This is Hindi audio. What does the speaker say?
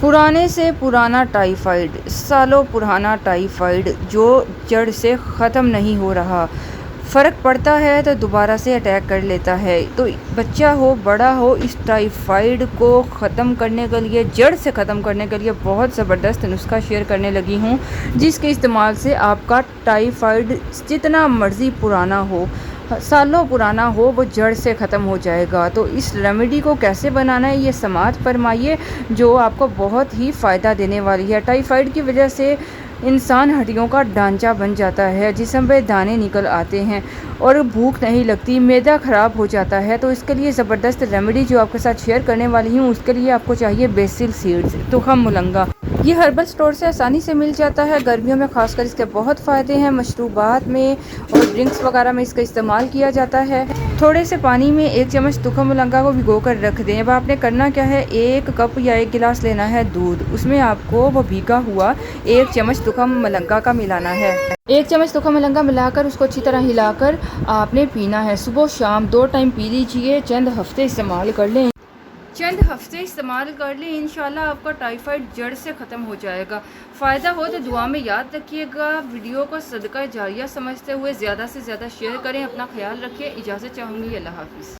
पुराने से पुराना टाइफाइड, सालों पुराना टाइफाइड जो जड़ से ख़त्म नहीं हो रहा। फ़र्क पड़ता है तो दोबारा से अटैक कर लेता है। तो बच्चा हो बड़ा हो, इस टाइफाइड को ख़त्म करने के लिए, जड़ से ख़त्म करने के लिए बहुत ज़बरदस्त नुस्खा शेयर करने लगी हूँ, जिसके इस्तेमाल से आपका टाइफाइड जितना मर्ज़ी पुराना हो, सालों पुराना हो, वो जड़ से ख़त्म हो जाएगा। तो इस रेमेडी को कैसे बनाना है ये समाअत फरमाइए, जो आपको बहुत ही फ़ायदा देने वाली है। टाइफाइड की वजह से इंसान हड्डियों का ढांचा बन जाता है, जिस्म पे दाने निकल आते हैं और भूख नहीं लगती, मैदा ख़राब हो जाता है। तो इसके लिए ज़बरदस्त रेमेडी जो आपके साथ शेयर करने वाली हूँ, उसके लिए आपको चाहिए बेसिल सीड्स, तुखम मुलंगा। ये हर्बल स्टोर से आसानी से मिल जाता है। गर्मियों में खासकर इसके बहुत फ़ायदे हैं। मशरूबात में और ड्रिंक्स वगैरह में इसका इस्तेमाल किया जाता है। थोड़े से पानी में 1 चम्मच तुखम मुलंगा को भिगो कर रख दें। अब आपने करना क्या है, 1 कप या 1 गिलास लेना है दूध, उसमें आपको वो भीगा हुआ 1 चम्मच तुखम मुलंगा का मिलाना है। 1 चम्मच तुखम मुलंगा मिलाकर उसको अच्छी तरह हिलाकर आपने पीना है। सुबह शाम 2 टाइम पी लीजिए। चंद हफ्ते इस्तेमाल कर लें, इंशाल्लाह आपका टाइफाइड जड़ से ख़त्म हो जाएगा। फ़ायदा हो तो दुआ में याद रखिएगा। वीडियो को सदका जारिया समझते हुए ज़्यादा से ज़्यादा शेयर करें। अपना ख्याल रखिए। इजाज़त चाहूँगी। अल्लाह हाफ़िज़।